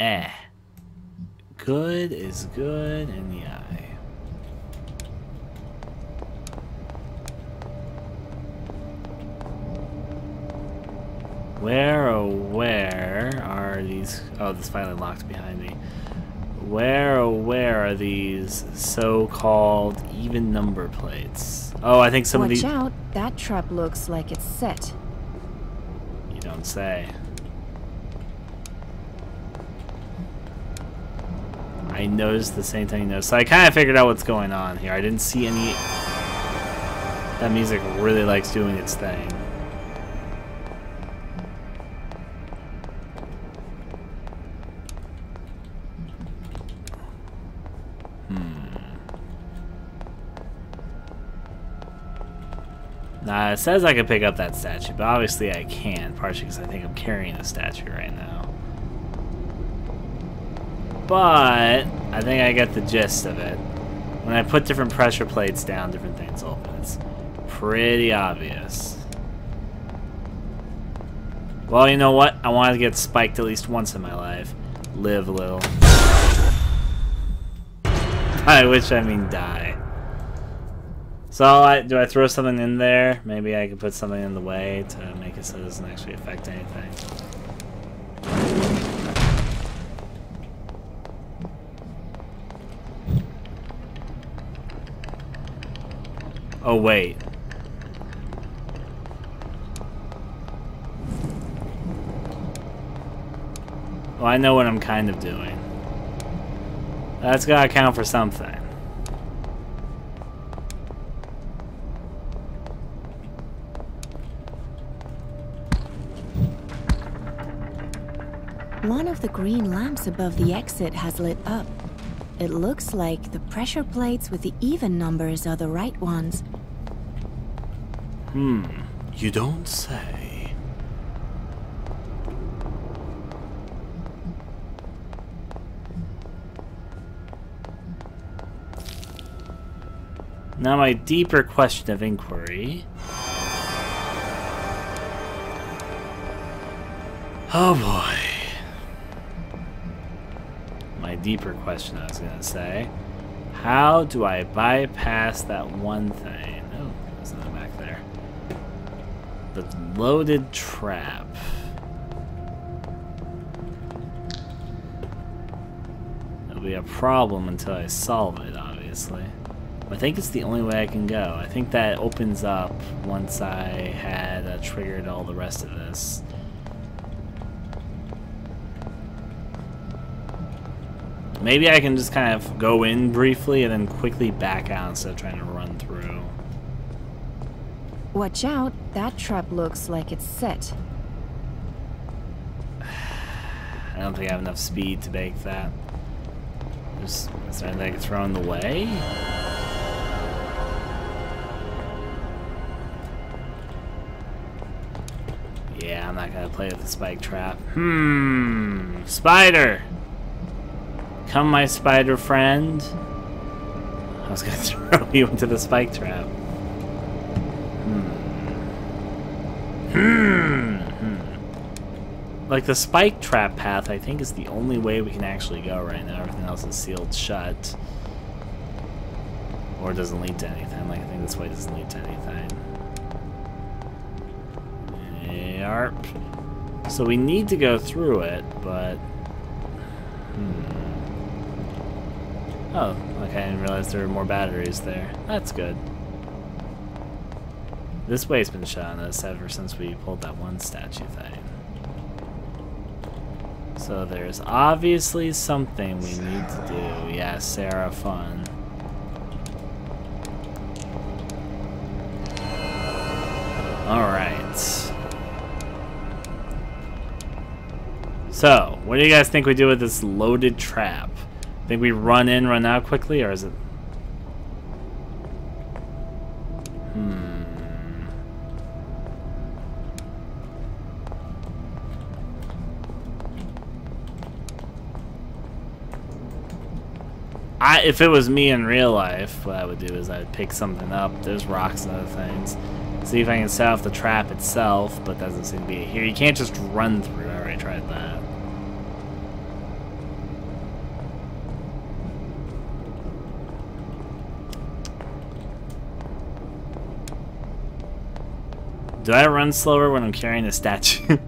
Eh. Good is good in the eye. Where, oh where are these... Oh, this finally locked behind me. Where, oh where are these so-called even number plates? Oh, I think some of these... Watch out, that trap looks like it's set. You don't say. I noticed the same thing you noticed. So I kind of figured out what's going on here. I didn't see any... That music really likes doing its thing. It says I can pick up that statue, but obviously I can't, partially because I think I'm carrying the statue right now. But I think I get the gist of it. When I put different pressure plates down, different things open. It's pretty obvious. Well, you know what? I wanted to get spiked at least once in my life. Live a little. By which I mean die. So do I throw something in there? Maybe I could put something in the way to make it so it doesn't actually affect anything. Oh wait. Well, I know what I'm kind of doing. That's gotta count for something. One of the green lamps above the exit has lit up. It looks like the pressure plates with the even numbers are the right ones. You don't say. Now my deeper question of inquiry. Oh boy. My deeper question, I was gonna say. How do I bypass that one thing? Oh, there's nothing back there. The loaded trap. It'll be a problem until I solve it, obviously. I think it's the only way I can go. I think that opens up once I had triggered all the rest of this. Maybe I can just kind of go in briefly and then quickly back out instead of trying to run through. Watch out, that trap looks like it's set. I don't think I have enough speed to make that. Is there anything I can throw in the way? Yeah, I'm not gonna play with the spike trap. Spider! Come, my spider friend. I was gonna throw you into the spike trap. Like, the spike trap path, I think, is the only way we can actually go right now. Everything else is sealed shut. Or it doesn't lead to anything. Like, I think this way doesn't lead to anything. Yarp. So we need to go through it, but... Oh, okay, I didn't realize there were more batteries there. That's good. This way's been shut on us ever since we pulled that one statue thing. So there's obviously something we need to do. Yeah, Sarah, fun. Alright. So, what do you guys think we do with this loaded trap? Think we run in, run out quickly, or is it... If it was me in real life, what I would do is I'd pick something up. There's rocks and other things. See if I can set off the trap itself, but that doesn't seem to be here. You can't just run through. I already tried that. Do I run slower when I'm carrying a statue?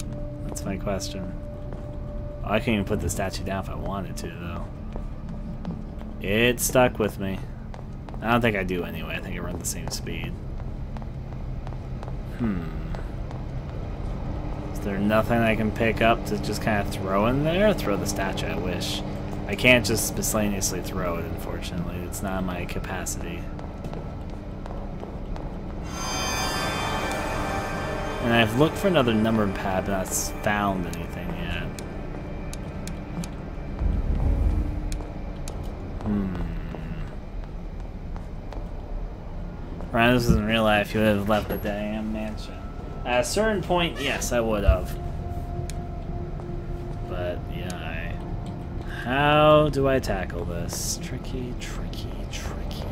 That's my question. Oh, I can't even put the statue down if I wanted to, though. It stuck with me. I don't think I do anyway. I think I run the same speed. Is there nothing I can pick up to just kind of throw in there? Throw the statue, I wish. I can't just miscellaneously throw it, unfortunately. It's not my capacity. And I've looked for another number pad, but not found anything yet. Ryan, this is in real life. You would have left the damn mansion. At a certain point, yes, I would have. But, yeah, how do I tackle this? Tricky, tricky, tricky.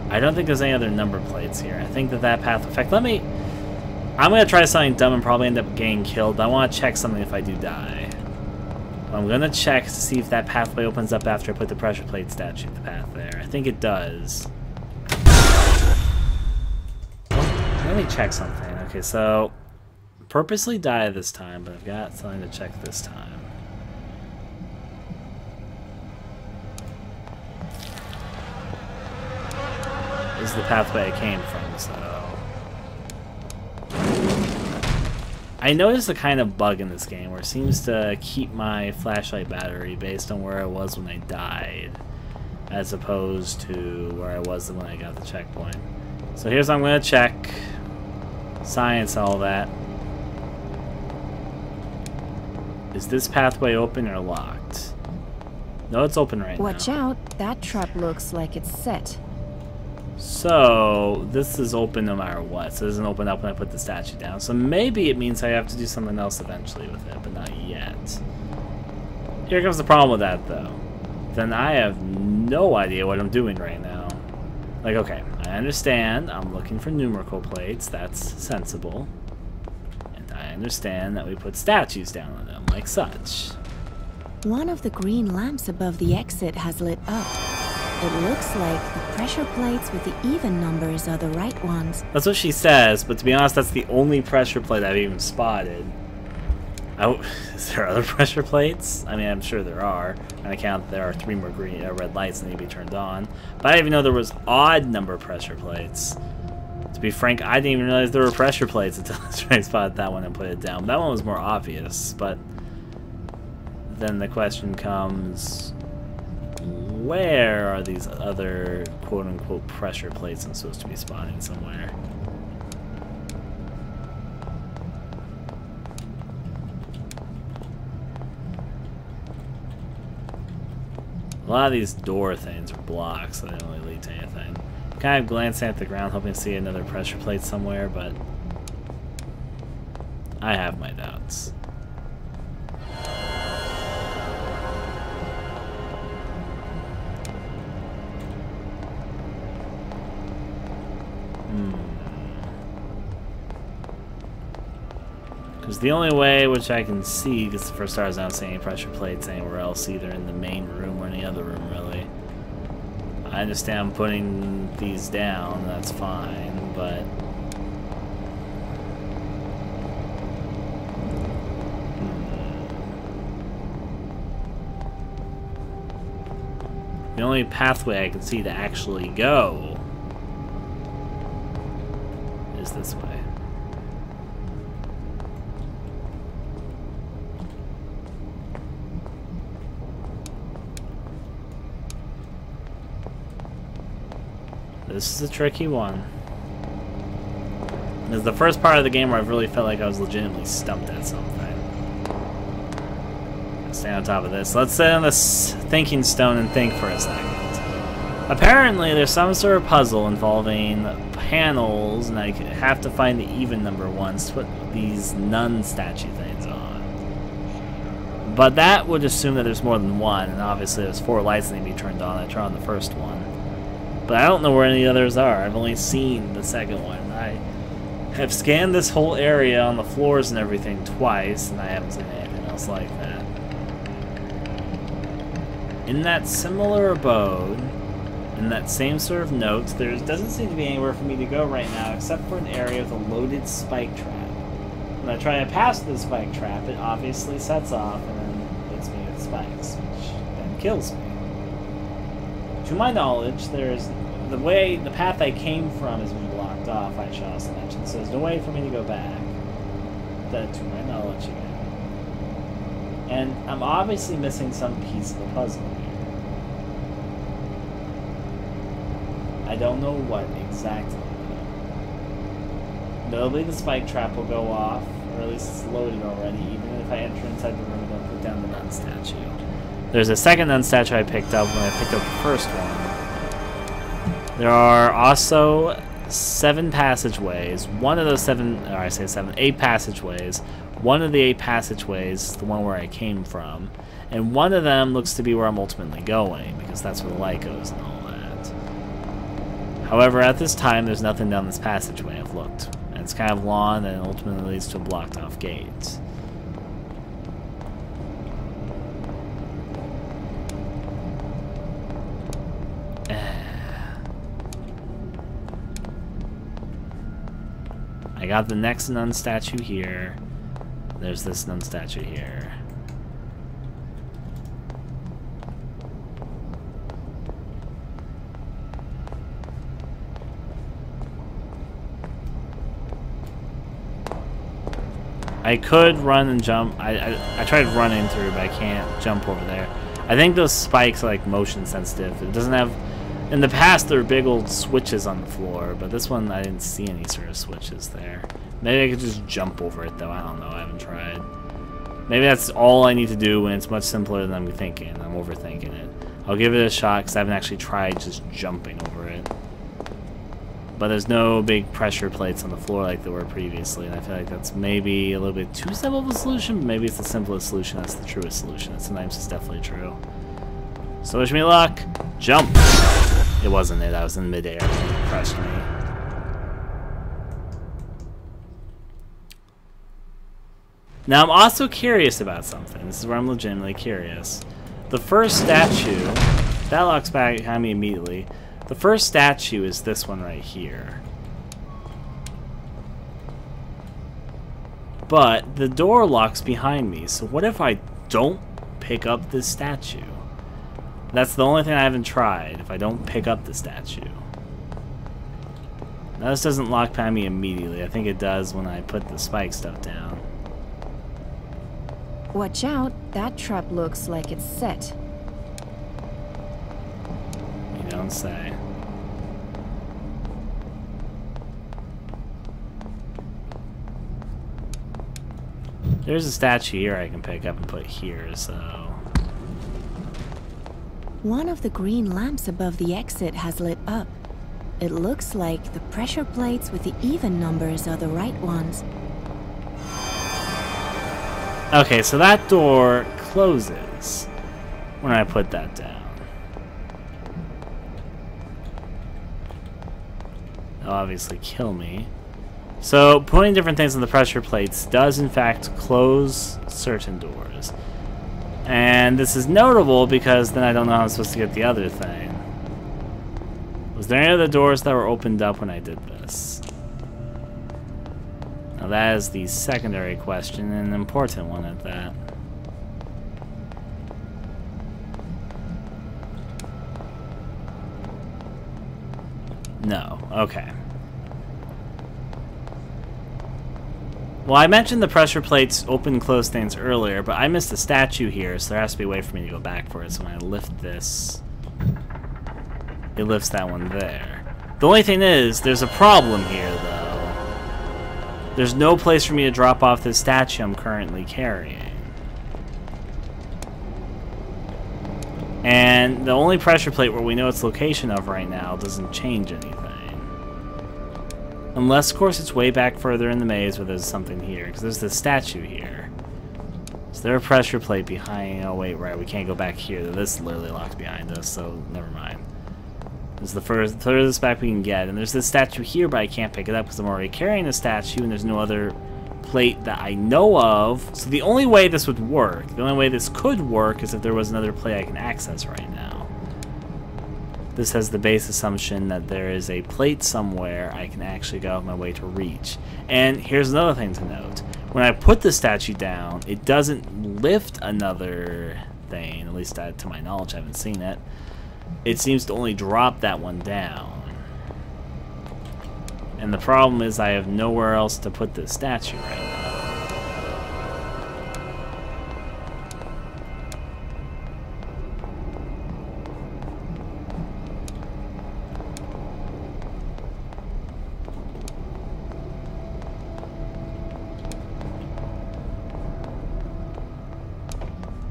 I don't think there's any other number plates here. I think that path... In fact, I'm going to try something dumb and probably end up getting killed, but I want to check something if I do die. I'm going to check to see if that pathway opens up after I put the pressure plate statue in the path there. I think it does. Let me check something. Okay, so purposely die this time, but I've got something to check this time. This is the pathway I came from, so... I noticed a kind of bug in this game where it seems to keep my flashlight battery based on where I was when I died, as opposed to where I was when I got the checkpoint. So here's what I'm going to check. Science, all that. Is this pathway open or locked? No, it's open right now. Watch out, that trap looks like it's set. So, this is open no matter what. So it doesn't open up when I put the statue down. So maybe it means I have to do something else eventually with it, but not yet. Here comes the problem with that, though. Then I have no idea what I'm doing right now. Like, okay, I understand I'm looking for numerical plates. That's sensible. And I understand that we put statues down on them, like such. One of the green lamps above the exit has lit up. It looks like the pressure plates with the even numbers are the right ones. That's what she says, but to be honest, that's the only pressure plate I've even spotted. Is there other pressure plates? I mean, I'm sure there are. On account that there are 3 more green, red lights that need to be turned on. But I didn't even know there was odd number pressure plates. To be frank, I didn't even realize there were pressure plates until I spotted that one and put it down. That one was more obvious, but then the question comes, where are these other quote-unquote pressure plates I'm supposed to be spotting somewhere? A lot of these door things are blocks, so they don't really lead to anything. I'm kind of glancing at the ground, hoping to see another pressure plate somewhere, but I have my doubts. Because the only way which I can see, because for starters I don't see any pressure plates anywhere else, either in the main room or any other room really. I understand putting these down, that's fine, but the only pathway I can see to actually go is this way. This is a tricky one. This is the first part of the game where I've really felt like I was legitimately stumped at something. Stay on top of this. Let's sit on this thinking stone and think for a second. Apparently there's some sort of puzzle involving panels, and I have to find the even number ones to put these nun statue things on. But that would assume that there's more than one, and obviously there's 4 lights that need to be turned on. I turned on the first one. But I don't know where any others are. I've only seen the second one. I have scanned this whole area on the floors and everything twice, and I haven't seen anything else like that. In that similar abode In that same sort of note, there doesn't seem to be anywhere for me to go right now except for an area with a loaded spike trap. When I try to pass the spike trap, it obviously sets off and then hits me with spikes, which then kills me. To my knowledge, there's the path I came from has been blocked off, I should also mention, so there's no way for me to go back. That, to my knowledge, again. And I'm obviously missing some piece of the puzzle here. I don't know what exactly. Notably, the spike trap will go off, or at least it's loaded already, even if I enter inside the room and don't put down the nun statue. There's a second nun statue I picked up when I picked up the first one. There are also 7 passageways. One of those 8 passageways. One of the 8 passageways, the one where I came from, and one of them looks to be where I'm ultimately going, because that's where the light goes and all that. However, at this time, there's nothing down this passageway. I've looked. And it's kind of long, and it ultimately leads to a blocked-off gate. I got the next nun statue here. There's this nun statue here. I could run and jump. I tried running through, but I can't jump over there. I think those spikes are like motion sensitive. It doesn't have... In the past, there were big old switches on the floor, but this one, I didn't see any sort of switches there. Maybe I could just jump over it, though. I don't know. I haven't tried. Maybe that's all I need to do when it's much simpler than I'm thinking. I'm overthinking it. I'll give it a shot, because I haven't actually tried just jumping over it. But there's no big pressure plates on the floor like there were previously, and I feel like that's maybe a little bit too simple of a solution, but maybe it's the simplest solution that's the truest solution. And sometimes it's definitely true. So wish me luck. Jump! It wasn't it. I was in midair. It crushed me. Now, I'm also curious about something. This is where I'm legitimately curious. The first statue... That locks back behind me immediately. The first statue is this one right here. But the door locks behind me, so what if I don't pick up this statue? That's the only thing I haven't tried, if I don't pick up the statue. Now this doesn't lock behind me immediately. I think it does when I put the spike stuff down. Watch out, that trap looks like it's set. You don't say. There's a statue here I can pick up and put here, so... One of the green lamps above the exit has lit up. It looks like the pressure plates with the even numbers are the right ones. Okay, so that door closes when I put that down. That'll obviously kill me. So, putting different things on the pressure plates does in fact close certain doors. And this is notable because then I don't know how I'm supposed to get the other thing. Was there any other doors that were opened up when I did this? Now that is the secondary question, and an important one at that. No. Okay. Well, I mentioned the pressure plates open and close things earlier, but I missed a statue here, so there has to be a way for me to go back for it. So when I lift this, it lifts that one there. The only thing is, there's a problem here, though. There's no place for me to drop off this statue I'm currently carrying. And the only pressure plate where we know its location of right now doesn't change anything. Unless, of course, it's way back further in the maze where there's something here. Because there's this statue here. Is there a pressure plate behind... Oh, wait, right. We can't go back here. This is literally locked behind us, so never mind. This is the furthest back we can get. And there's this statue here, but I can't pick it up because I'm already carrying a statue and there's no other plate that I know of. So the only way this would work, the only way this could work is if there was another plate I can access right now. this has the base assumption that there is a plate somewhere I can actually go out of my way to reach. And here's another thing to note. When I put the statue down, it doesn't lift another thing, at least to my knowledge, I haven't seen it. It seems to only drop that one down. And the problem is I have nowhere else to put this statue right now.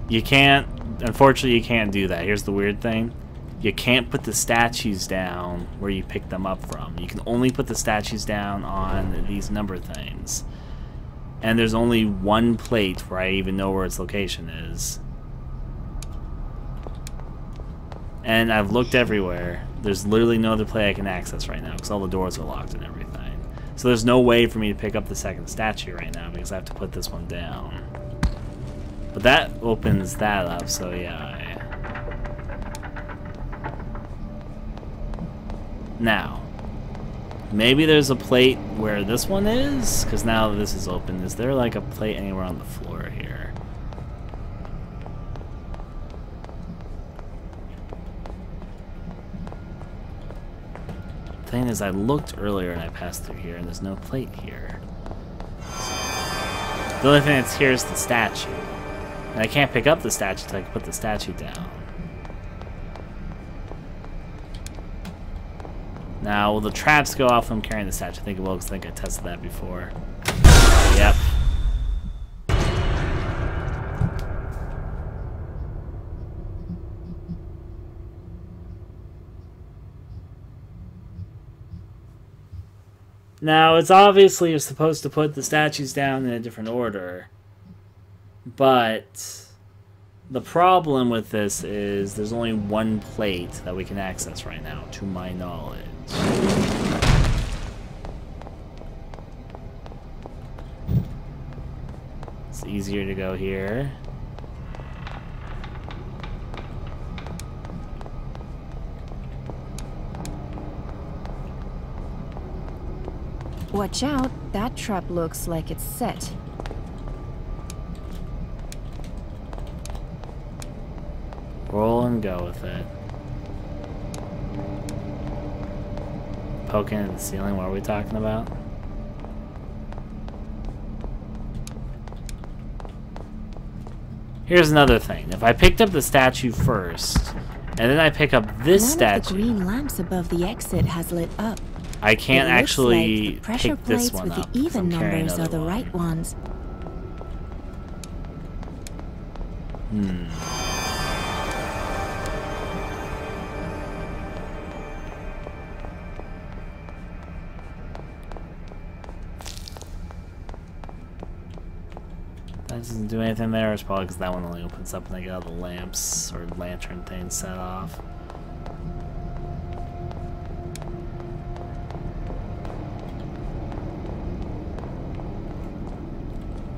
You can't, unfortunately you can't do that. Here's the weird thing. You can't put the statues down where you pick them up from. You can only put the statues down on these number things. And there's only one plate where I even know where its location is. And I've looked everywhere. There's literally no other plate I can access right now because all the doors are locked and everything. So there's no way for me to pick up the second statue right now because I have to put this one down. But that opens that up, so yeah. Now, maybe there's a plate where this one is? Because now this is open. Is there like a plate anywhere on the floor here? The thing is, I looked earlier and I passed through here and there's no plate here. The only thing that's here is the statue. And I can't pick up the statue until I can put the statue down. Now, will the traps go off when I'm carrying the statue? I think it will, because I think I tested that before. Yep. Now, it's obviously you're supposed to put the statues down in a different order. But the problem with this is there's only one plate that we can access right now, to my knowledge. It's easier to go here. Watch out, that trap looks like it's set. Roll and go with it. Poking at the ceiling, what are we talking about? Here's another thing. If I picked up the statue first, and then I pick up this statue... One of the green lamps above the exit has lit up. I can't actually like pressure pick this plates one with up. The even numbers are the one. right ones. That doesn't do anything there. It's probably because that one only opens up when I get all the lamps or lantern things set off.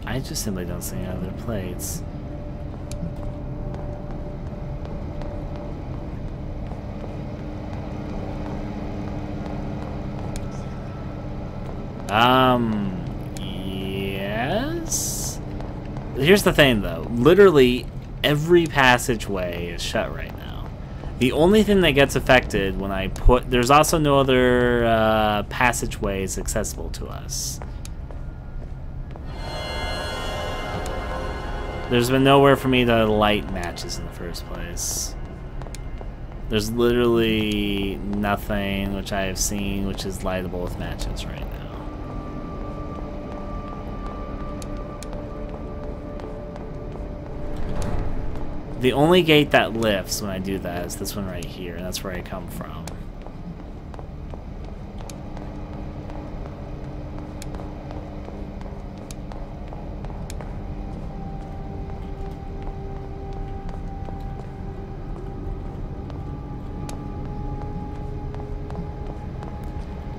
I just simply don't see any other plates. Yes? Here's the thing, though. Literally, every passageway is shut right now. The only thing that gets affected when I put... There's also no other passageways accessible to us. There's been nowhere for me to light matches in the first place. There's literally nothing which I have seen which is lightable with matches right now. The only gate that lifts when I do that is this one right here, and that's where I come from.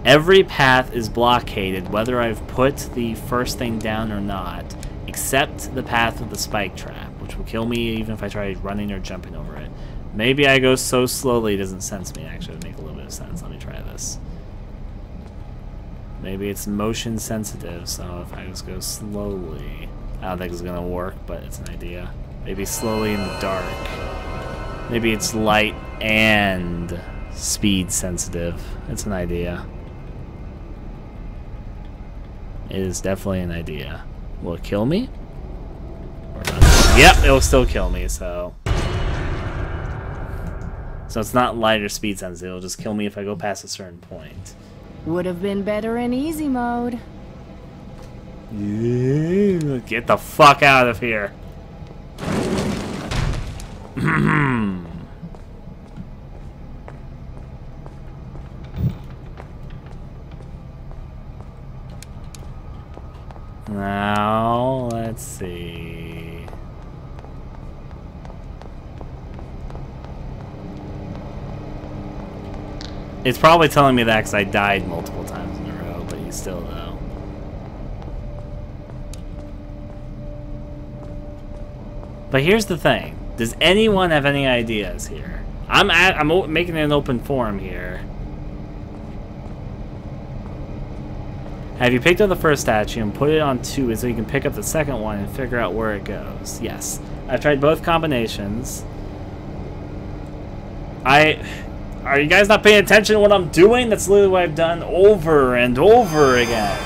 Every path is blockaded, whether I've put the first thing down or not, except the path with the spike trap, which which will kill me even if I try running or jumping over it. Maybe I go so slowly it doesn't sense me. Actually, it would make a little bit of sense. Let me try this. Maybe it's motion sensitive, so if I just go slowly... I don't think it's going to work, but it's an idea. Maybe slowly in the dark. Maybe it's light and speed sensitive. It's an idea. It is definitely an idea. Will it kill me? Or not? Yep, it will still kill me, so... So it's not light or speed sensitive. It'll just kill me if I go past a certain point. Would have been better in easy mode. Yeah, get the fuck out of here. Now, let's see. It's probably telling me that because I died multiple times in a row, but you still though. But here's the thing. Does anyone have any ideas here? I'm making an open forum here. Have you picked up the first statue and put it on 2 so you can pick up the second one and figure out where it goes? Yes. I've tried both combinations. Are you guys not paying attention to what I'm doing? That's literally what I've done over and over again.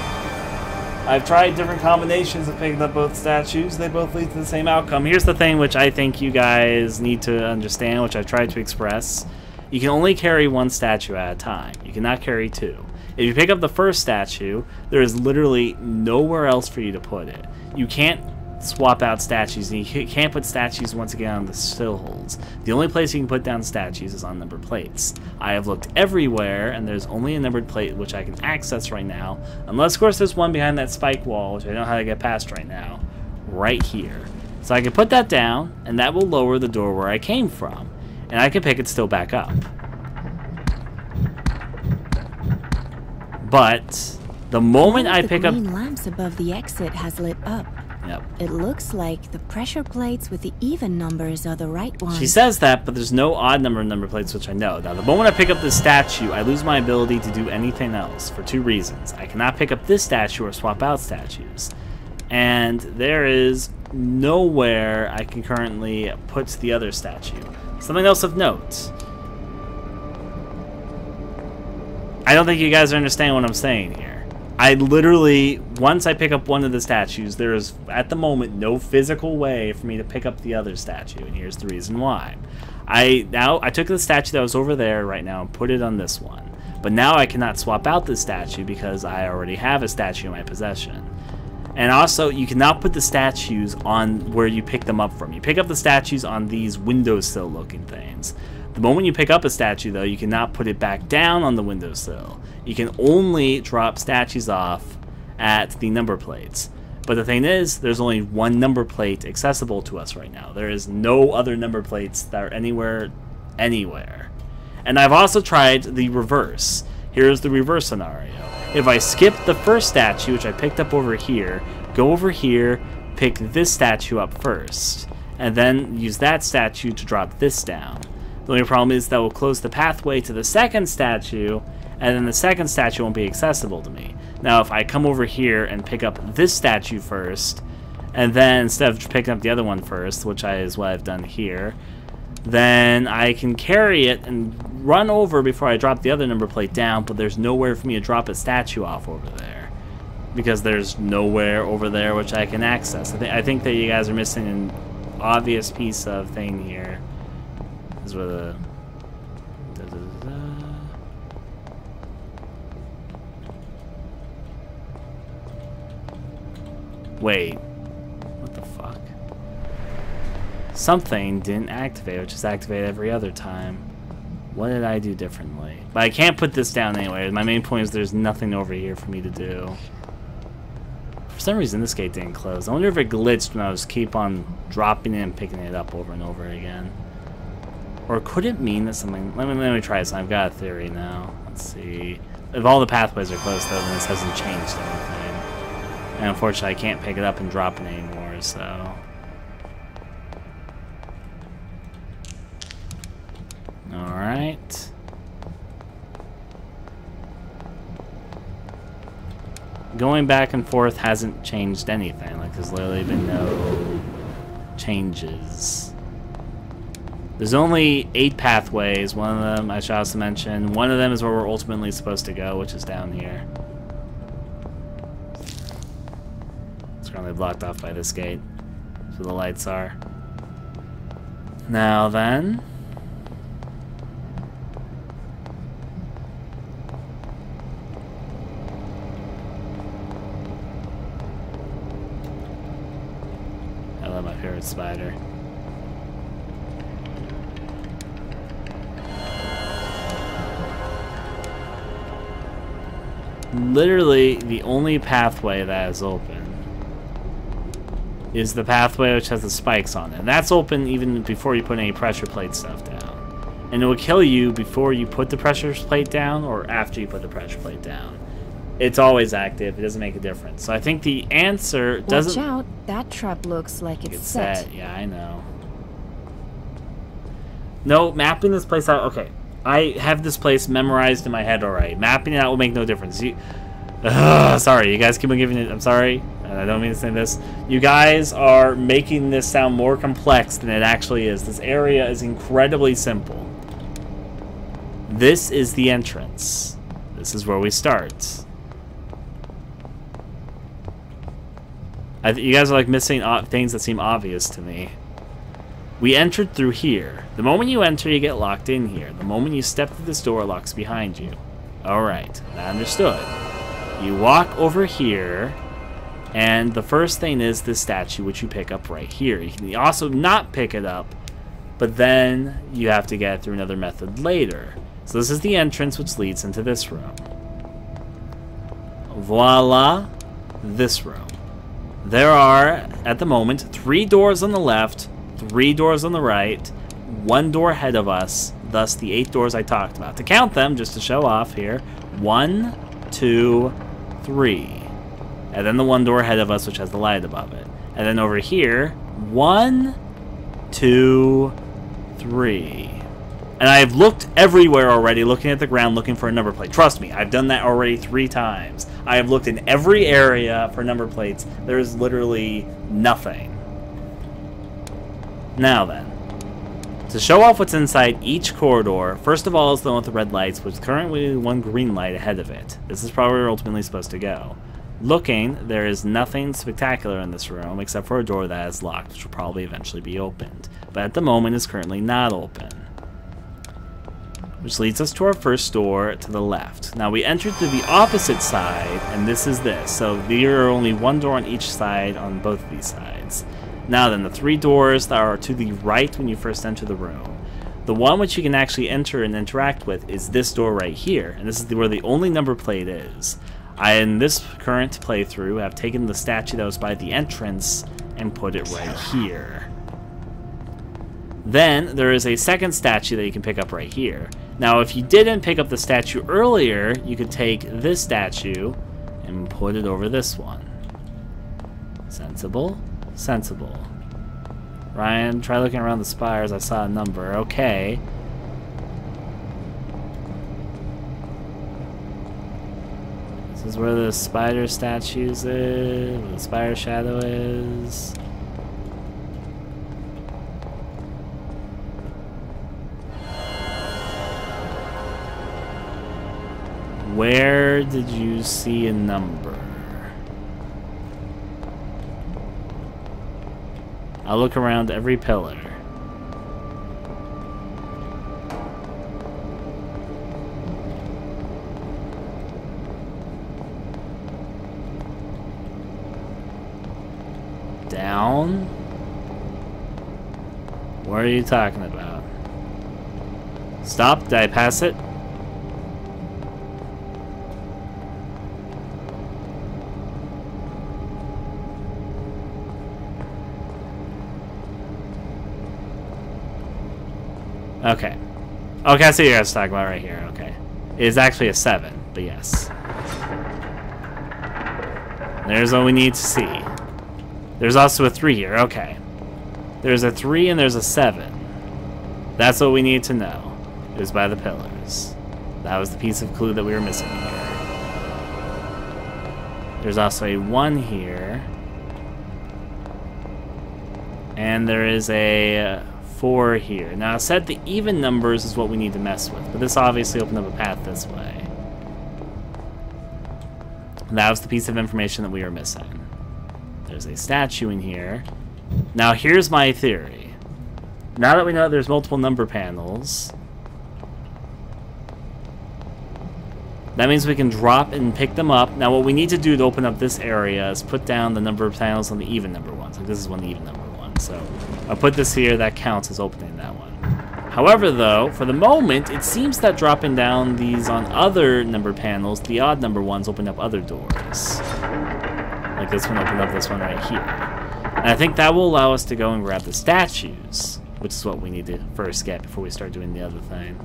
I've tried different combinations of picking up both statues. They both lead to the same outcome. Here's the thing which I think you guys need to understand, which I've tried to express. You can only carry 1 statue at a time. You cannot carry 2. If you pick up the first statue, there is literally nowhere else for you to put it. You can't swap out statues, and you can't put statues once again on the still holes. The only place you can put down statues is on numbered plates. I have looked everywhere, and there's only a numbered plate which I can access right now, unless of course there's one behind that spike wall, which I don't know how to get past right now, right here. So I can put that down, and that will lower the door where I came from, and I can pick it still back up. But the moment I pick up... the green lamps above the exit has lit up. Yep. It looks like the pressure plates with the even numbers are the right ones. She says that, but there's no odd number plates, which I know. Now, the moment I pick up this statue, I lose my ability to do anything else for 2 reasons. I cannot pick up this statue or swap out statues. And there is nowhere I can currently put the other statue. Something else of note. I don't think you guys understand what I'm saying here. I literally, once I pick up one of the statues, there is, at the moment, no physical way for me to pick up the other statue, and here's the reason why. I took the statue that was over there right now and put it on this one, but now I cannot swap out this statue because I already have a statue in my possession. And also, you cannot put the statues on where you pick them up from. You pick up the statues on these windowsill looking things. The moment you pick up a statue, though, you cannot put it back down on the windowsill. You can only drop statues off at the number plates. But the thing is, there's only 1 number plate accessible to us right now. There is no other number plates that are anywhere. And I've also tried the reverse. Here's the reverse scenario. If I skip the first statue, which I picked up over here, go over here, pick this statue up first, and then use that statue to drop this down. The only problem is that will close the pathway to the second statue, and then the second statue won't be accessible to me. Now, if I come over here and pick up this statue first, and then instead of picking up the other one first, which is what I've done here, then I can carry it and run over before I drop the other number plate down, but there's nowhere for me to drop a statue off over there, because there's nowhere over there which I can access. I think that you guys are missing an obvious piece of thing here. This is where the... Wait. What the fuck? Something didn't activate, which is activated every other time. What did I do differently? But I can't put this down anyway. My main point is there's nothing over here for me to do. For some reason, this gate didn't close. I wonder if it glitched when I was keep on dropping it and picking it up over and over again. Or could it mean that something... Let me try this. I've got a theory now. Let's see. If all the pathways are closed, though, then this hasn't changed anything. And unfortunately, I can't pick it up and drop it anymore, so... Alright. Going back and forth hasn't changed anything. Like, there's literally been no changes. There's only 8 pathways. One of them, I should also mention, one of them is where we're ultimately supposed to go, which is down here. It's currently blocked off by this gate. So the lights are. Now then. I love my favorite spider. Literally, the only pathway that is open is the pathway which has the spikes on it. And that's open even before you put any pressure plate stuff down. And it will kill you before you put the pressure plate down or after you put the pressure plate down. It's always active. It doesn't make a difference. So I think the answer doesn't... Watch out. That trap looks like it's set. Yeah, I know. No, mapping this place out... Okay. I have this place memorized in my head already. Mapping it out will make no difference. Sorry, you guys keep on giving it... I'm sorry. I don't mean to say this. You guys are making this sound more complex than it actually is. This area is incredibly simple. This is the entrance. This is where we start. You guys are like missing things that seem obvious to me. We entered through here. The moment you enter, you get locked in here. The moment you step through this door, it locks behind you. Alright, I understood. You walk over here, and the first thing is this statue, which you pick up right here. You can also not pick it up, but then you have to get it through another method later. So this is the entrance, which leads into this room. Voila, this room. There are, at the moment, 3 doors on the left, 3 doors on the right, 1 door ahead of us, thus the 8 doors I talked about. To count them, just to show off here, 1, 2, 3. And then the 1 door ahead of us, which has the light above it. And then over here, 1, 2, 3. And I've looked everywhere already, looking at the ground, looking for a number plate. Trust me, I've done that already 3 times. I have looked in every area for number plates. There's literally nothing. Now then, to show off what's inside each corridor, first of all is the one with the red lights, with currently 1 green light ahead of it. This is probably where we're ultimately supposed to go. Looking, there is nothing spectacular in this room except for a door that is locked, which will probably eventually be opened. But at the moment is currently not open. Which leads us to our first door to the left. Now we entered through the opposite side, and this is this. So there are only 1 door on each side on both of these sides. Now then, the 3 doors that are to the right when you first enter the room. The one which you can actually enter and interact with is this door right here, and this is where the only number plate is. In this current playthrough, have taken the statue that was by the entrance and put it right here. Then, there is a second statue that you can pick up right here. Now, if you didn't pick up the statue earlier, you could take this statue and put it over this one. Sensible? Sensible. Ryan, try looking around the spires. I saw a number. Okay. This is where the spider statues is, where the spider shadow is. Where did you see a number? I'll look around every pillar. Down? What are you talking about? Stop, did I pass it? Okay. Okay, I see what you're guys talking about right here. Okay. It is actually a 7, but yes. There's what we need to see. There's also a 3 here. Okay. There's a 3 and there's a 7. That's what we need to know. It was by the pillars. That was the piece of clue that we were missing here. There's also a 1 here. And there is a 4 here. Now, I said the even numbers is what we need to mess with, but this obviously opened up a path this way. And that was the piece of information that we were missing. There's a statue in here. Now, here's my theory. Now that we know there's multiple number panels, that means we can drop and pick them up. Now, what we need to do to open up this area is put down the number of panels on the even number ones. Like, this is one of the even number ones. So, I'll put this here. That counts as opening that one. However, though, for the moment, it seems that dropping down these on other number panels, the odd number ones, open up other doors. Like this one opened up this one right here. And I think that will allow us to go and grab the statues, which is what we need to first get before we start doing the other thing.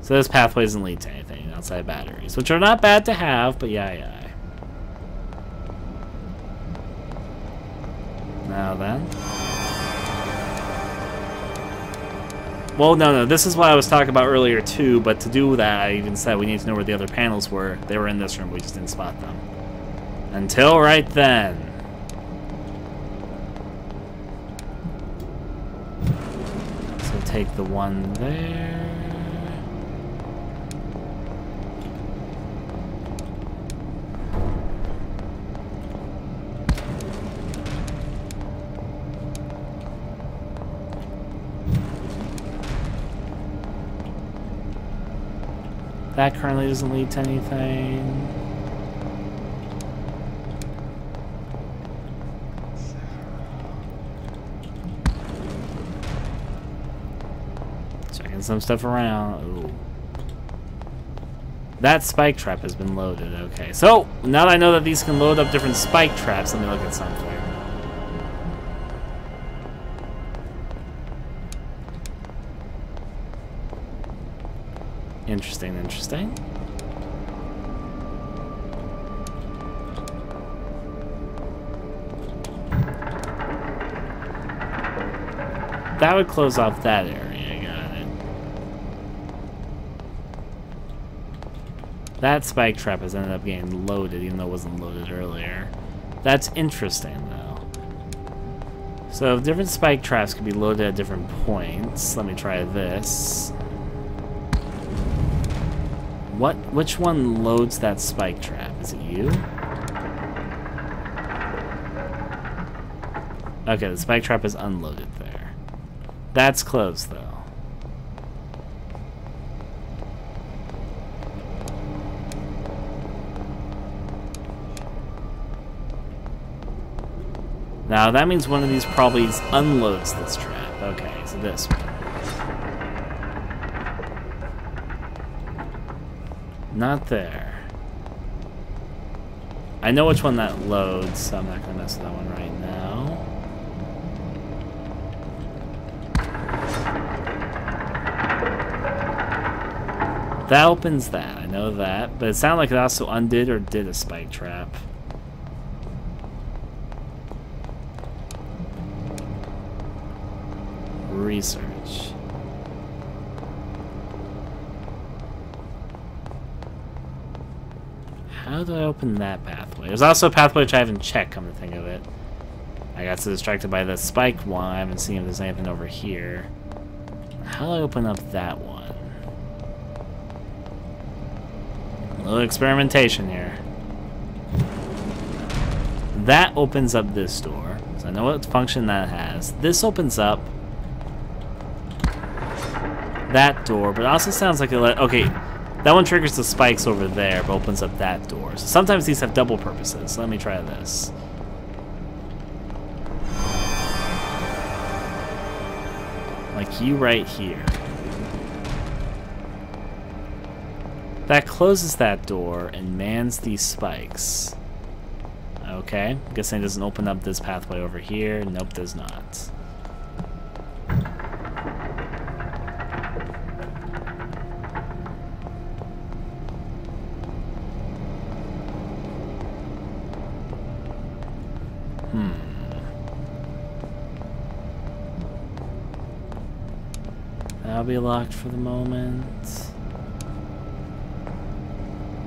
So this pathway doesn't lead to anything outside batteries, which are not bad to have, but yeah. Now then. Well, no, this is what I was talking about earlier too, but to do that, I even said we need to know where the other panels were. They were in this room, we just didn't spot them. Until right then. So take the 1 there. That currently doesn't lead to anything. Checking some stuff around. Ooh. That spike trap has been loaded. Okay, so now that I know that these can load up different spike traps, let me look at something. Interesting, interesting. That would close off that area, got it. That spike trap has ended up getting loaded, even though it wasn't loaded earlier. That's interesting, though. So, different spike traps can be loaded at different points. Let me try this. Which one loads that spike trap? Is it you? Okay, the spike trap is unloaded there. That's closed, though. Now, that means one of these probably unloads this trap. Okay, so this one. Not there. I know which one that loads, so I'm not going to mess with that one right now. That opens that, I know that. But it sounded like it also undid or did a spike trap. Research. How do I open that pathway? There's also a pathway which I haven't checked, come to think of it. I got so distracted by the spike one, I haven't seen if there's anything over here. How do I open up that one? A little experimentation here. That opens up this door, so I know what function that has. This opens up that door, but it also sounds like okay. That one triggers the spikes over there, but opens up that door. So sometimes these have double purposes. So let me try this. Like you right here. That closes that door and mans these spikes. Okay, I'm guessing it doesn't open up this pathway over here. Nope, does not. That'll be locked for the moment.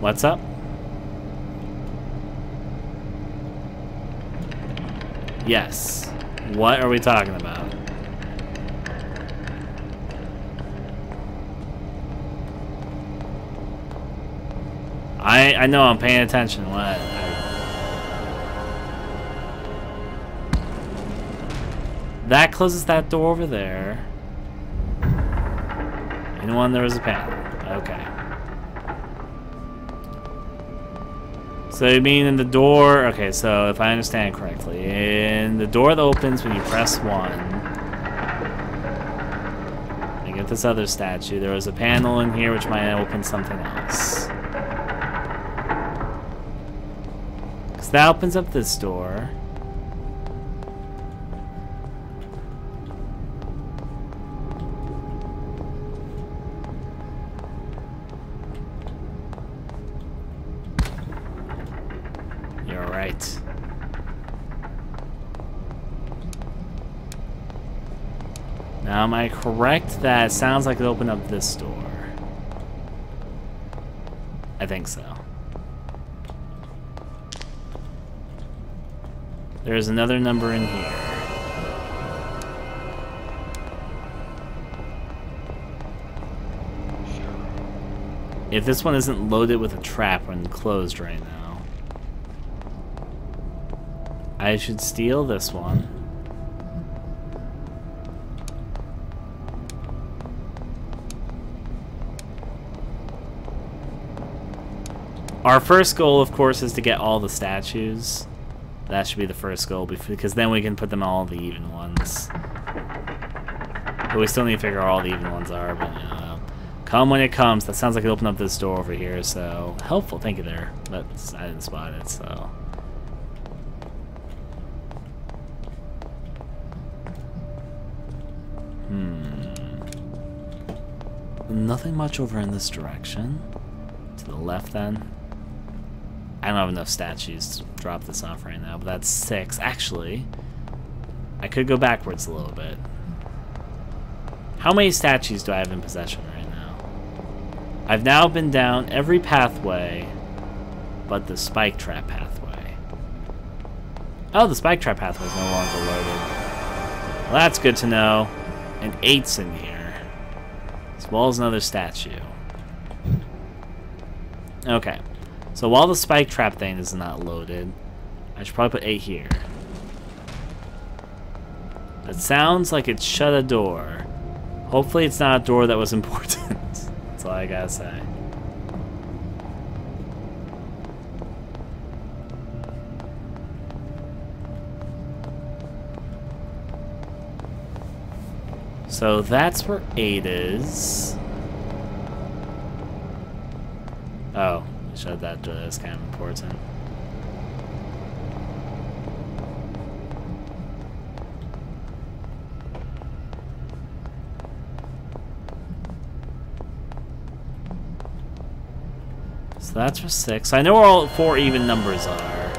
What's up? Yes. What are we talking about? I know I'm paying attention. What? That closes that door over there. And one there was a panel. Okay. So you mean in the door? Okay, so if I understand correctly, in the door that opens when you press 1, you get this other statue. There was a panel in here which might open something else. Because that opens up this door. You're right. Now, am I correct that it sounds like it opened up this door? I think so. There's another number in here. If this one isn't loaded with a trap when closed right now, I should steal this one. Our first goal, of course, is to get all the statues. That should be the first goal, because then we can put them all the even ones. But we still need to figure out all the even ones are, but you know, come when it comes. That sounds like it opened up this door over here, so helpful. Thank you there. But I didn't spot it, so. Nothing much over in this direction. To the left, then. I don't have enough statues to drop this off right now, but that's 6. Actually, I could go backwards a little bit. How many statues do I have in possession right now? I've now been down every pathway but the spike trap pathway. Oh, the spike trap pathway is no longer loaded. Well, that's good to know. And 8's in here, as well as another statue. Okay. So while the spike trap thing is not loaded, I should probably put 8 here. It sounds like it shut a door. Hopefully it's not a door that was important. That's all I gotta say. So that's where 8 is. Oh. Showed that door. That's kind of important. So that's for 6. I know where all 4 even numbers are.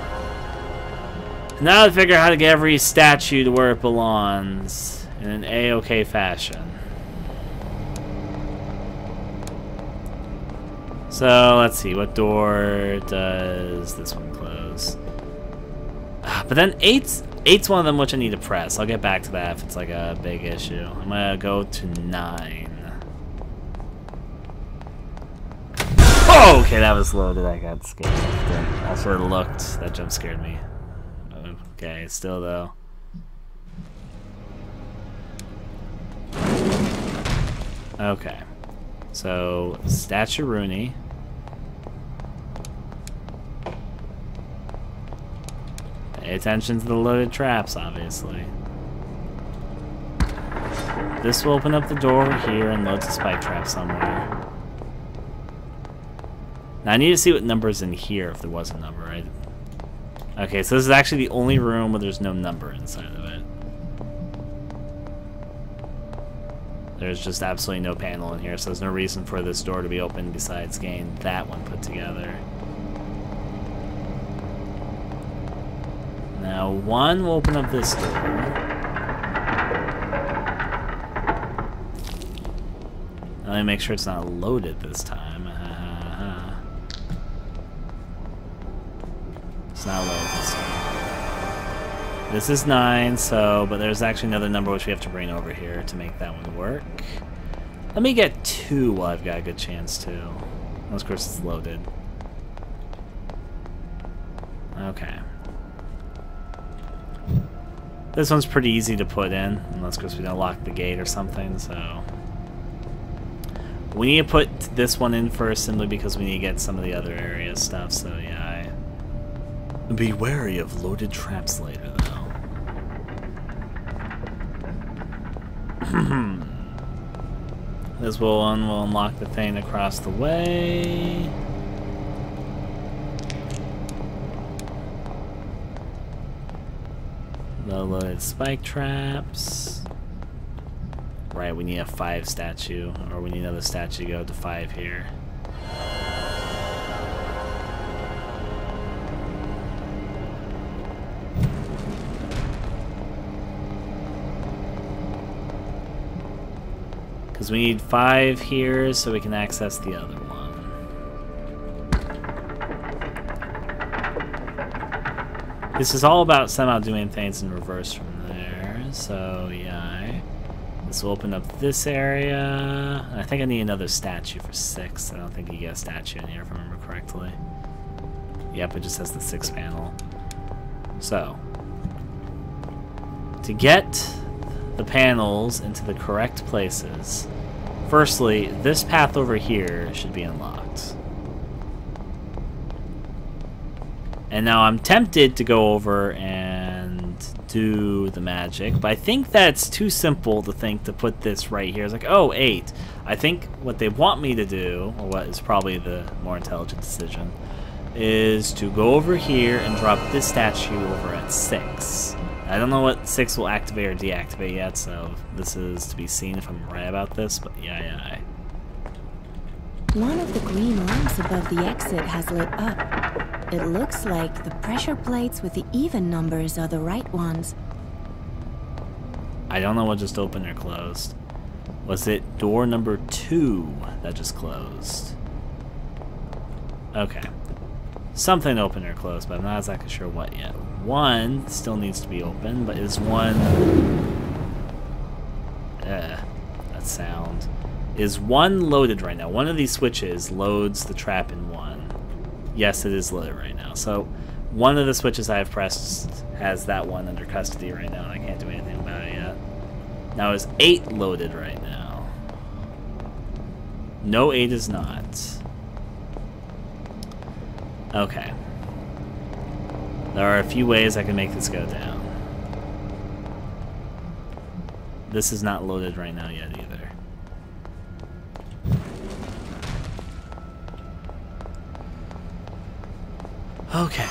Now to figure out how to get every statue to where it belongs in an A-OK fashion. So, let's see, what door does this one close? But then 8's one of them which I need to press. I'll get back to that if it's like a big issue. I'm gonna go to 9. Oh, okay, that was loaded. I got scared. That's where it looked. That jump scared me. Okay, still though. Okay. So, Statue Rooney. Pay attention to the loaded traps, obviously. This will open up the door here and loads a spike trap somewhere. Now I need to see what number's in here if there was a number, right? Okay, so this is actually the only room where there's no number inside of it. There's just absolutely no panel in here, so there's no reason for this door to be open besides getting that one put together. Now, one will open up this door. Let me make sure it's not loaded this time. It's not loaded this time. This is 9, so, but there's actually another number which we have to bring over here to make that one work. Let me get 2 while I've got a good chance to. Unless, of course, it's loaded. Okay. This one's pretty easy to put in, unless, of course, we don't lock the gate or something, so... We need to put this one in first simply because we need to get some of the other area stuff, so yeah. Be wary of loaded traps later, though. This one will unlock the thing across the way. The loaded spike traps. Right, we need a 5 statue, or we need another statue to go to 5 here. Because we need 5 here so we can access the other one. This is all about somehow doing things in reverse from there, so yeah. This will open up this area. I think I need another statue for 6. I don't think you get a statue in here if I remember correctly. Yep, it just has the 6 panel. So, to get the panels into the correct places, firstly, this path over here should be unlocked. And now I'm tempted to go over and do the magic, but I think that's too simple to think to put this right here. It's like, oh, 8. I think what they want me to do, or what is probably the more intelligent decision, is to go over here and drop this statue over at 6. I don't know what 6 will activate or deactivate yet, so this is to be seen if I'm right about this, but yeah. One of the green lamps above the exit has lit up. It looks like the pressure plates with the even numbers are the right ones. I don't know what just opened or closed. Was it door number 2 that just closed? Okay. Something opened or closed, but I'm not exactly sure what yet. 1 still needs to be open, but is 1... that sound. Is 1 loaded right now? One of these switches loads the trap in 1. Yes, it is loaded right now. So, one of the switches I have pressed has that one under custody right now, and I can't do anything about it yet. Now, is 8 loaded right now? No, 8 is not. Okay. There are a few ways I can make this go down. This is not loaded right now yet either. Okay.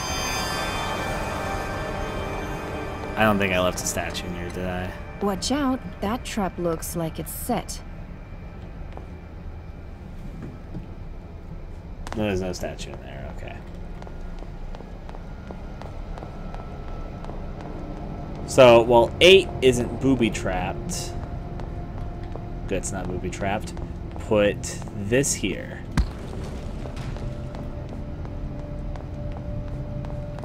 I don't think I left a statue in here, did I? Watch out, that trap looks like it's set. No, there's no statue in there, okay. So, well, 8 isn't booby-trapped. Good, it's not booby-trapped. Put this here.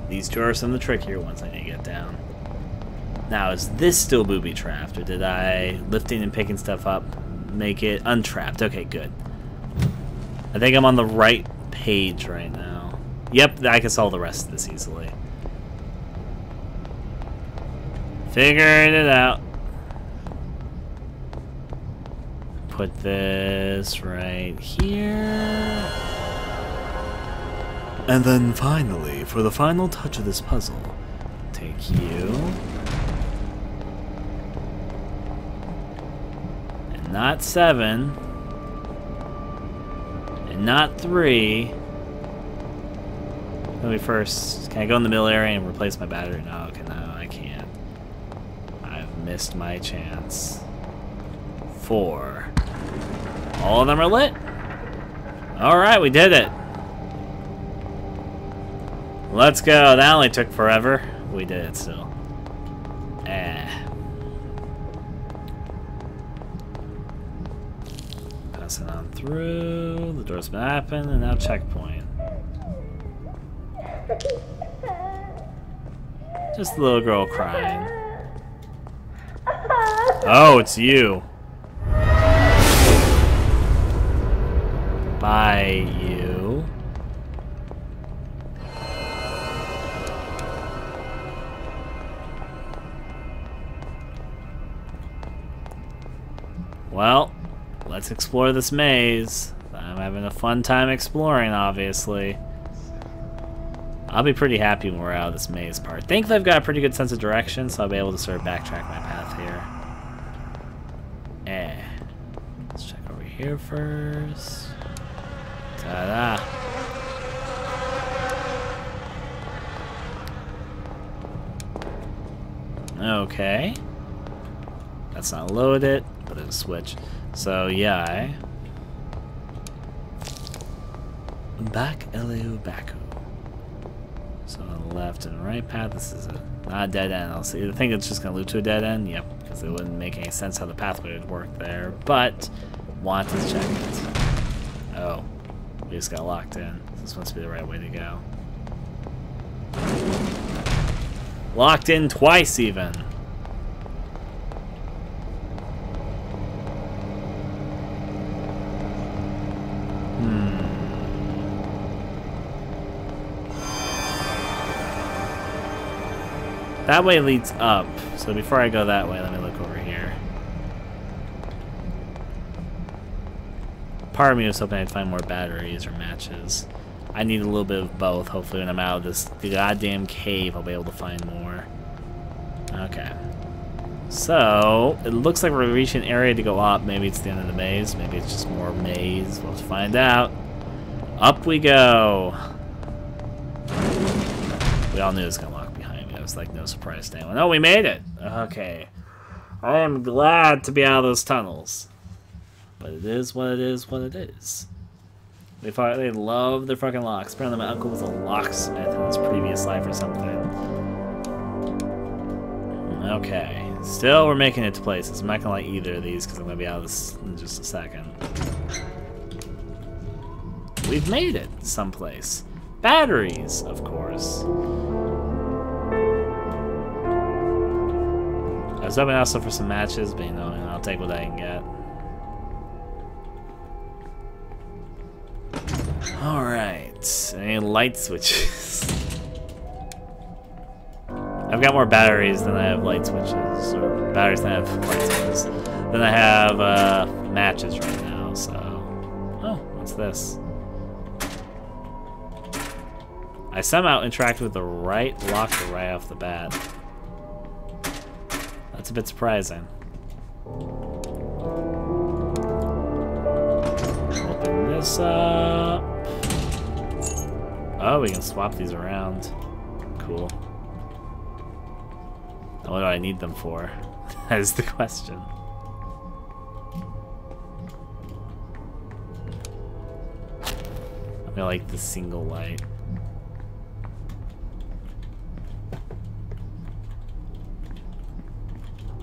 These 2 are some of the trickier ones I need to get down. Now, is this still booby-trapped, or did I, lifting and picking stuff up, make it untrapped? Okay, good. I think I'm on the right page right now. Yep, I can solve the rest of this easily. Figured it out. Put this right here. And then finally, for the final touch of this puzzle, take you. And not 7. And not 3. Let me first, can I go in the middle area and replace my battery? No, okay, no, I can't. I've missed my chance. 4. All of them are lit? Alright, we did it. Let's go. That only took forever. We did it still. Passing on through. The door's been open, and now checkpoint. Just a little girl crying. Oh, it's you. Bye, you. Well, let's explore this maze. I'm having a fun time exploring, obviously. I'll be pretty happy when we're out of this maze part. Thankfully, I've got a pretty good sense of direction, so I'll be able to sort of backtrack my path here. Let's check over here first. Ta-da! Okay. That's not loaded, but there's a switch. So, yeah. Back Eleu Baku. So on the left and right path, this is not a dead end. I'll see. I think it's just gonna loop to a dead end. Yep, because it wouldn't make any sense how the pathway would work there. But want to check it. Oh, we just got locked in. This must be the right way to go. Locked in twice, even. That way leads up, so before I go that way, let me look over here. Part of me was hoping I'd find more batteries or matches. I need a little bit of both. Hopefully when I'm out of this goddamn cave, I'll be able to find more. Okay. So, it looks like we're reaching an area to go up. Maybe it's the end of the maze. Maybe it's just more maze. We'll have to find out. Up we go. We all knew it was going to lock behind me. It was like no surprise to anyone. Oh, we made it. Okay. I am glad to be out of those tunnels. But it is what it is what it is. They love their fucking locks. Apparently my uncle was a locksmith in his previous life or something. Okay. Still, we're making it to places. I'm not gonna like either of these because I'm gonna be out of this in just a second. We've made it someplace. Batteries, of course. I was hoping also for some matches, but you know, I'll take what I can get. Alright, any light switches? I've got more batteries than I have light switches, or batteries than I have light switches, than I have matches right now, so... Oh, what's this? I somehow interacted with the right locker right off the bat. That's a bit surprising. Open this up. Oh, we can swap these around. Cool. Now what do I need them for? That is the question. I like the single light.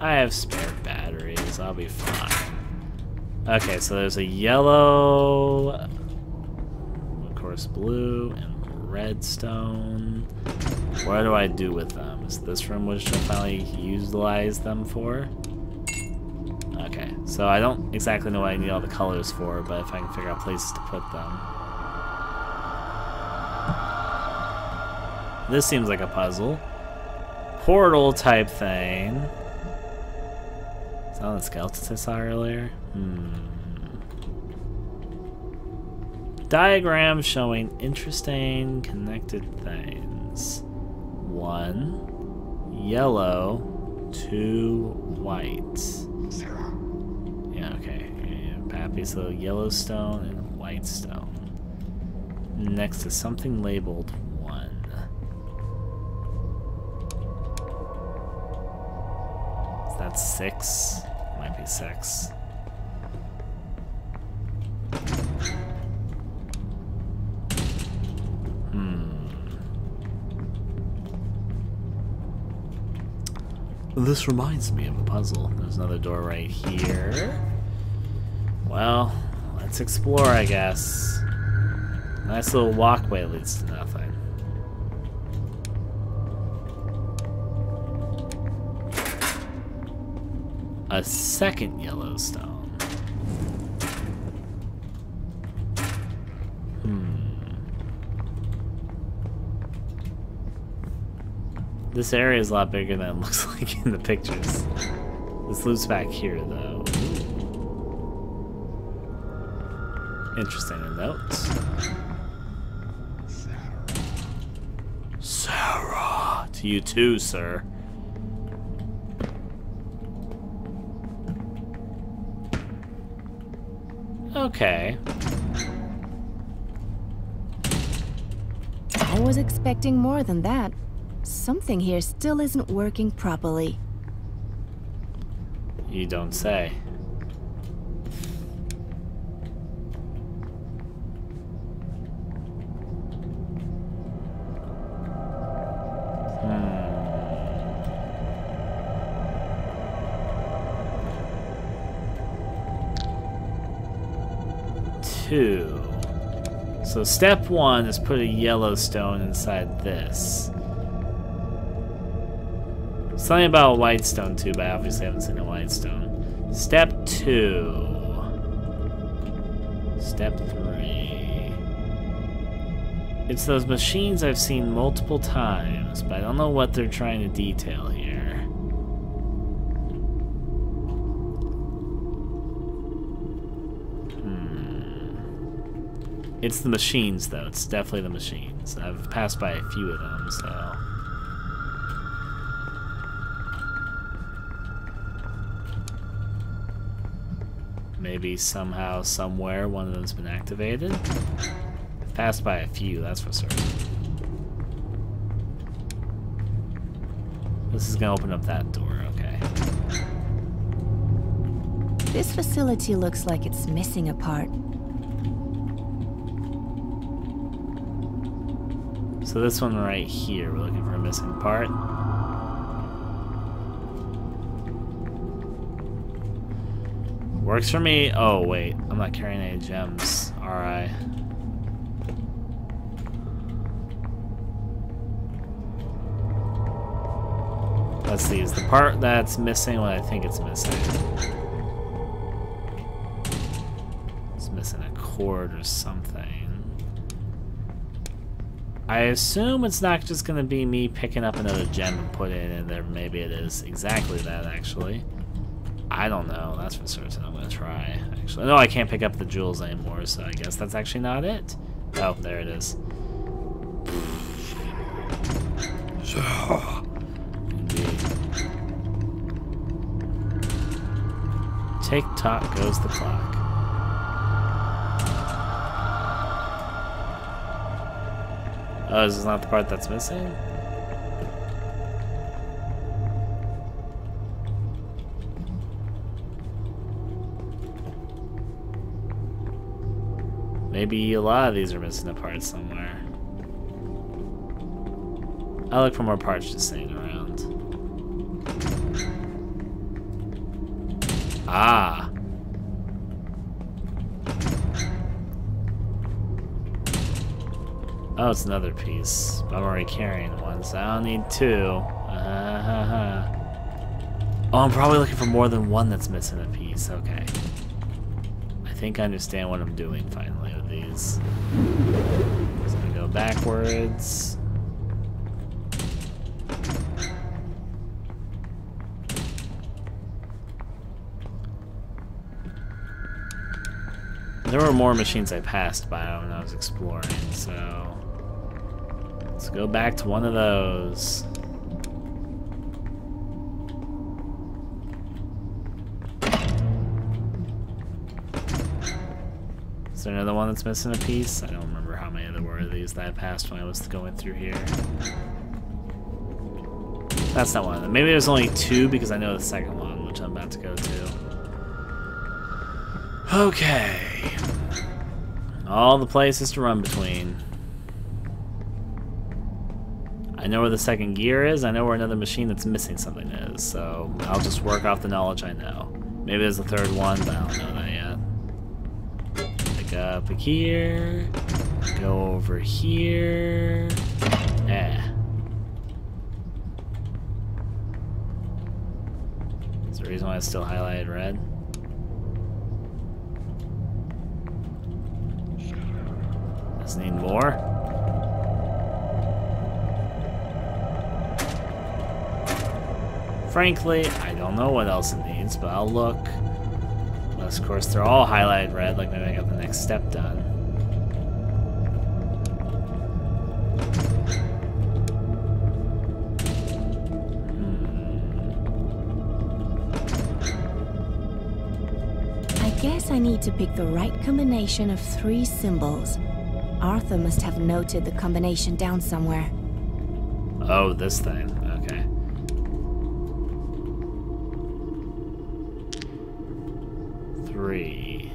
I have spare batteries, I'll be fine. Okay, so there's a yellow, of course blue, and redstone. What do I do with them? Is this room which I finally utilize them for? Okay, so I don't exactly know what I need all the colors for, but if I can figure out places to put them. This seems like a puzzle. Portal type thing. Is that one of the skeletons I saw earlier? Diagram showing interesting connected things. 1 yellow, 2 white. Yeah, okay. Pappy, so yellow stone and white stone. Next to something labeled 1. Is that 6? Might be 6. This reminds me of a puzzle. There's another door right here. Well, let's explore, I guess. Nice little walkway leads to nothing. A second Yellowstone. This area is a lot bigger than it looks like in the pictures. This loop's back here, though. Interesting to note. Sarah! To you too, sir. Okay. I was expecting more than that. Something here still isn't working properly. You don't say. Two. So step one is put a Yellowstone inside this. Something about a white stone too, but I obviously haven't seen a white stone. Step 2. Step 3. It's those machines I've seen multiple times, but I don't know what they're trying to detail here. It's the machines, though. It's definitely the machines. I've passed by a few of them, so... Maybe somehow, somewhere, one of them's been activated. I've passed by a few, that's for certain. This is gonna open up that door, okay. This facility looks like it's missing a part. So this one right here, we're looking for a missing part. Works for me. Oh, wait. I'm not carrying any gems. Alright. Let's see. Is the part that's missing what I think it's missing? It's missing a cord or something. I assume it's not just going to be me picking up another gem and putting it in there. Maybe it is exactly that, actually. I don't know. That's for certain. I'm going to try, actually. No, I can't pick up the jewels anymore, so I guess that's actually not it. Oh, there it is. Indeed. Tick-tock goes the clock. Oh, is this not the part that's missing? Maybe a lot of these are missing a part somewhere. I look for more parts just sitting around. Ah! Oh, it's another piece. I'm already carrying one, so I don't need two. Oh, I'm probably looking for more than one that's missing a piece. Okay. I think I understand what I'm doing finally with these. So I'm gonna go backwards. There were more machines I passed by when I was exploring, so... Let's go back to one of those. Is there another one that's missing a piece? I don't remember how many there were of these that I passed when I was going through here. That's not one of them. Maybe there's only two because I know the second one, which I'm about to go to. Okay. All the places to run between. I know where the second gear is. I know where another machine that's missing something is. So I'll just work off the knowledge I know. Maybe there's a third one, but I don't know that yet. Pick up here. Go over here. Yeah. Is there a reason why it's still highlighted red? Does it need more? Frankly, I don't know what else it needs, but I'll look. Unless, of course, they're all highlighted red, like maybe I got the next step done. I guess I need to pick the right combination of 3 symbols. Arthur must have noted the combination down somewhere. Oh, this thing. Okay. Three.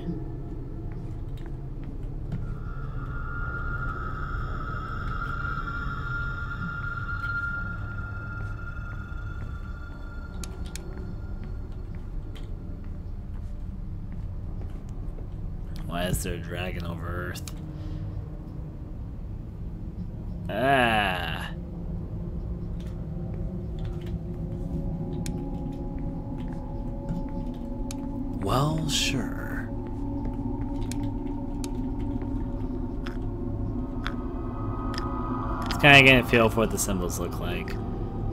Why is there a dragon over Earth? Ah. Well, sure. It's kind of getting a feel for what the symbols look like.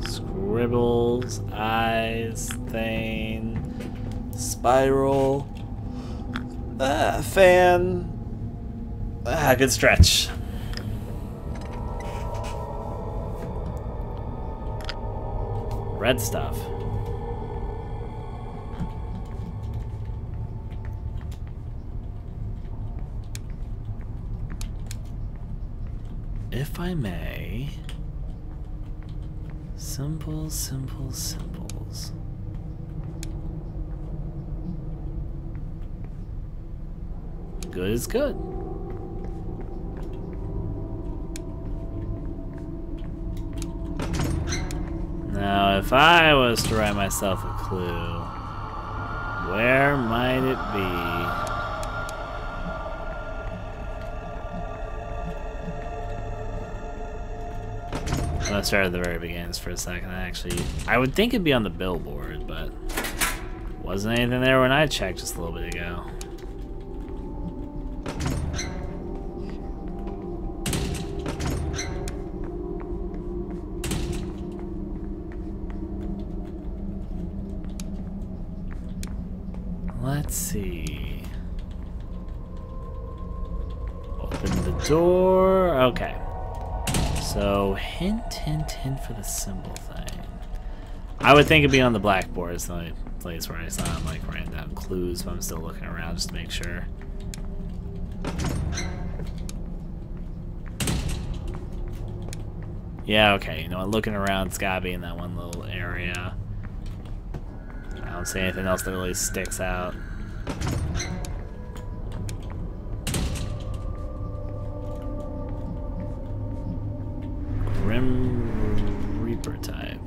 Scribbles, eyes, thing, spiral, fan. Good stretch. Red stuff. If I may, symbols, symbols, symbols. Good is good. Now, if I was to write myself a clue, where might it be? I'm gonna start at the very beginnings for a second. I would think it'd be on the billboard, but wasn't anything there when I checked just a little bit ago. Let's see. Open the door. Okay. So, hint, hint, hint for the symbol thing. I would think it'd be on the blackboard. It's the only place where I saw him, like, writing down clues, but I'm still looking around just to make sure. Yeah, okay. You know what? Looking around, it's gotta be in that one little area. I don't see anything else that really sticks out. Grim Reaper type.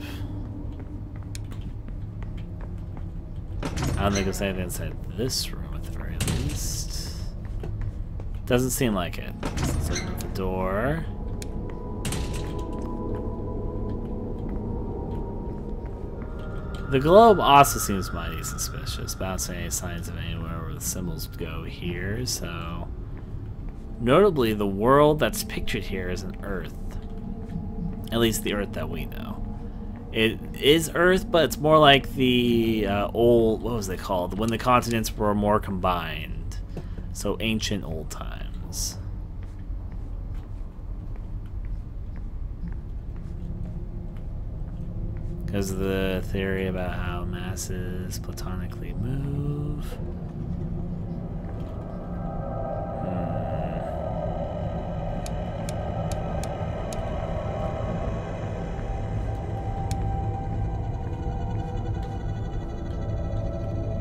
I don't think there's anything inside this room at the very least. Doesn't seem like it. Let's open up the door. The globe also seems mighty suspicious, but I don't see any signs of anywhere where the symbols go here, so... Notably, the world that's pictured here is an Earth. At least the Earth that we know. It is Earth, but it's more like the old... What was they called? When the continents were more combined. So ancient old times. Because of the theory about how masses platonically move.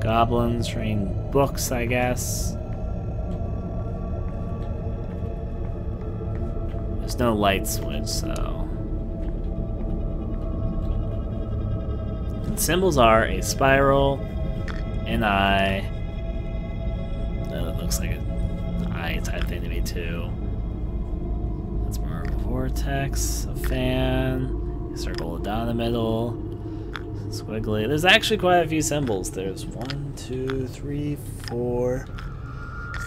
Goblins reading books, I guess. There's no light switch, so... symbols are a spiral, an eye. That looks like an eye type thing to me too. That's more of a vortex, a fan, a circle down the middle, squiggly. There's actually quite a few symbols. There's 1, 2, 3, 4,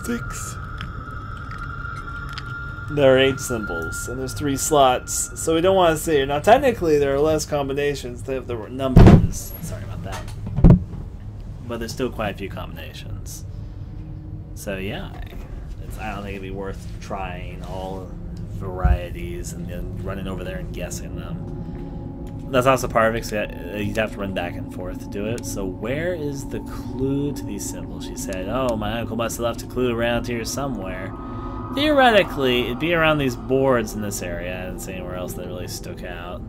6. There are 8 symbols, and there's 3 slots, so we don't want to see it. Now, technically, there are less combinations if there were numbers. Sorry about that. But there's still quite a few combinations. So, yeah, I don't think it'd be worth trying all varieties and then running over there and guessing them. That's also part of it, because you'd have to run back and forth to do it. So, where is the clue to these symbols? She said, oh, my uncle must have left a clue around here somewhere. Theoretically, it'd be around these boards in this area. I didn't see anywhere else that really stuck out.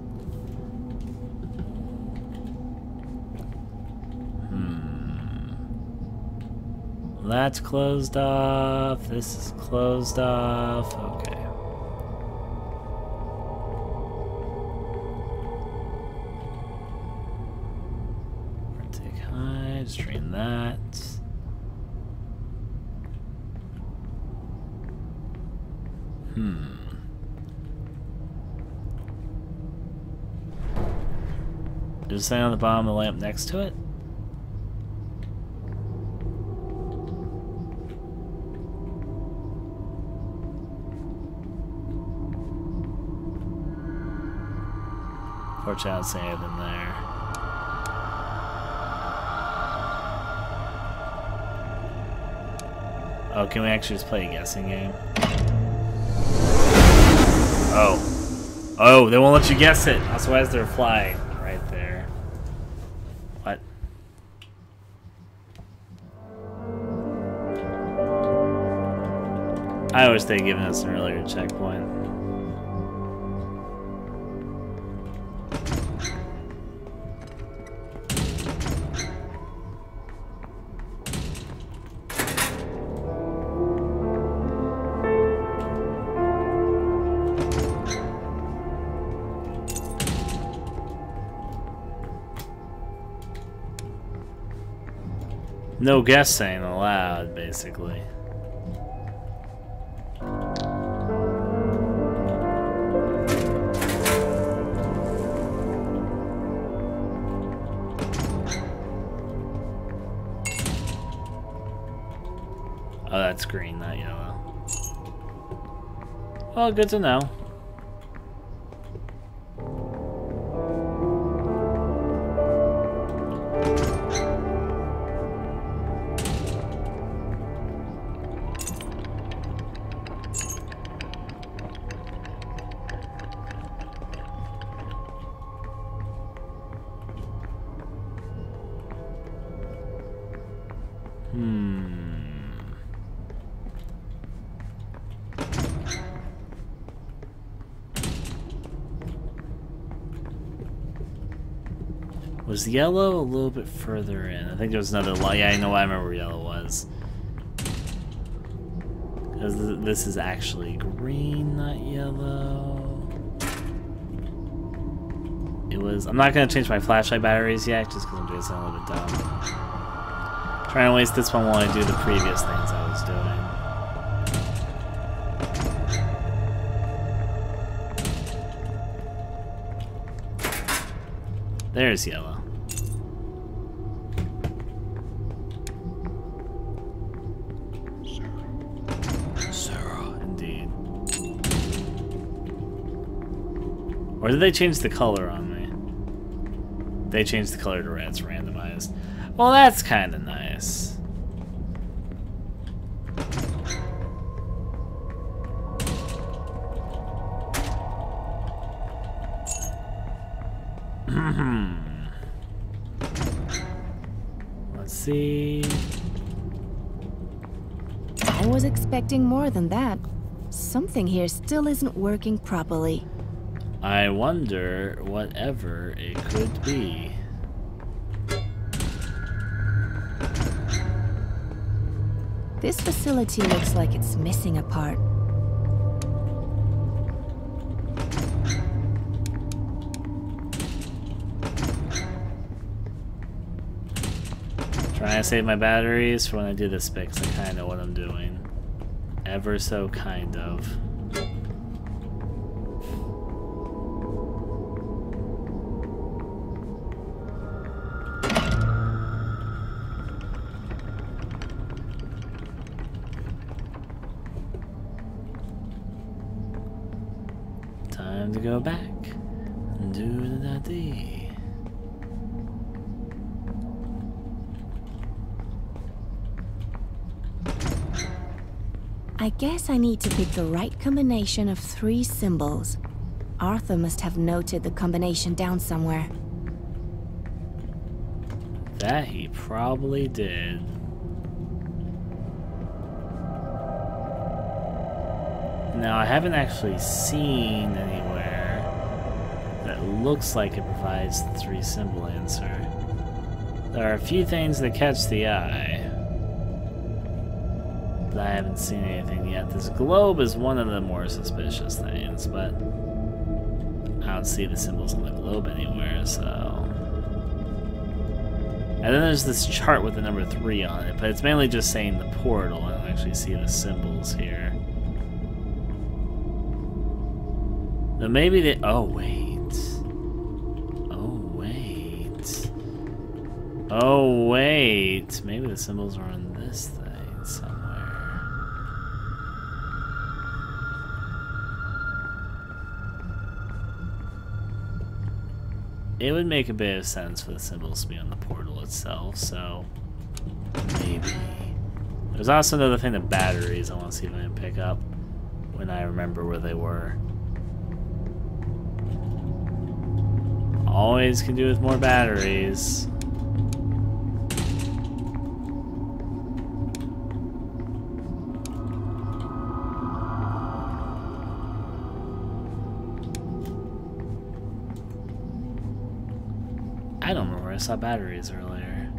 That's closed off. This is closed off. Okay. Take high, just drain that. There's something on the bottom of the lamp next to it. Fortunately, I don't see anything there. Oh, can we actually just play a guessing game? Oh. Oh, they won't let you guess it. That's why they're flying right there. What? I wish they'd given us an earlier checkpoint. No guessing allowed, basically. Oh, that's green, not yellow. Well, good to know. Was yellow a little bit further in? I think there was another light. Yeah, I know. I remember where yellow was. Because this is actually green, not yellow. It was. I'm not gonna change my flashlight batteries yet, just because I'm doing something a little bit dumb. Trying to waste this one while I do the previous things I was doing. There's yellow. Or did they change the color on me? They changed the color to red, it's randomized. Well, that's kind of nice. Let's see. I was expecting more than that. Something here still isn't working properly. I wonder whatever it could be. This facility looks like it's missing a part. Trying to save my batteries for when I do this bit, 'cause I kind of know what I'm doing. Ever so kind of. Time to go back and do the daddy. I guess I need to pick the right combination of 3 symbols. Arthur must have noted the combination down somewhere. That he probably did. Now, I haven't actually seen anywhere that looks like it provides the 3 symbol answer. There are a few things that catch the eye, but I haven't seen anything yet. This globe is one of the more suspicious things, but I don't see the symbols on the globe anywhere, so... And then there's this chart with the number 3 on it, but it's mainly just saying the portal. I don't actually see the symbols here. Now maybe they... Oh, wait. Oh, wait. Oh, wait. Maybe the symbols are on this thing somewhere. It would make a bit of sense for the symbols to be on the portal itself, so... Maybe. There's also another thing, the batteries I want to see if I can pick up when I remember where they were. Always can do with more batteries. I don't remember where I saw batteries earlier.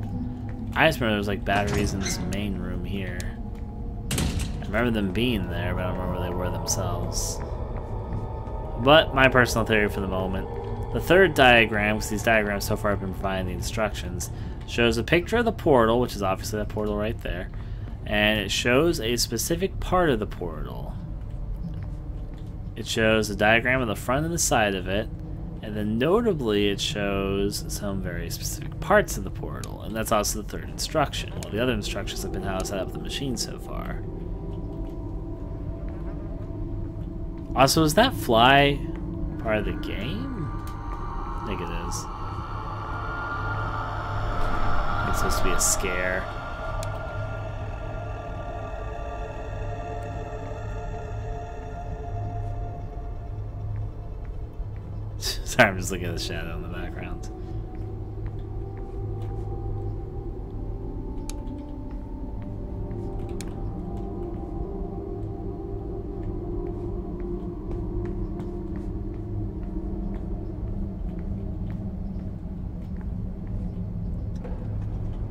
I just remember there was like batteries in this main room here. I remember them being there, but I don't remember where they were themselves. But my personal theory for the moment. The third diagram, because these diagrams so far have been providing the instructions, shows a picture of the portal, which is obviously that portal right there, and it shows a specific part of the portal. It shows a diagram of the front and the side of it, and then notably it shows some very specific parts of the portal, and that's also the third instruction. Well, the other instructions have been how to set up the machine so far. Also, is that fly part of the game? I think it is. It's supposed to be a scare. Sorry, I'm just looking at the shadow in the background.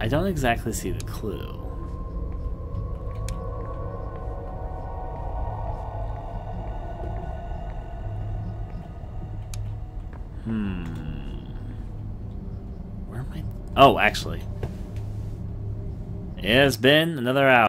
I don't exactly see the clue. Where am I? Oh, actually. It has been another hour.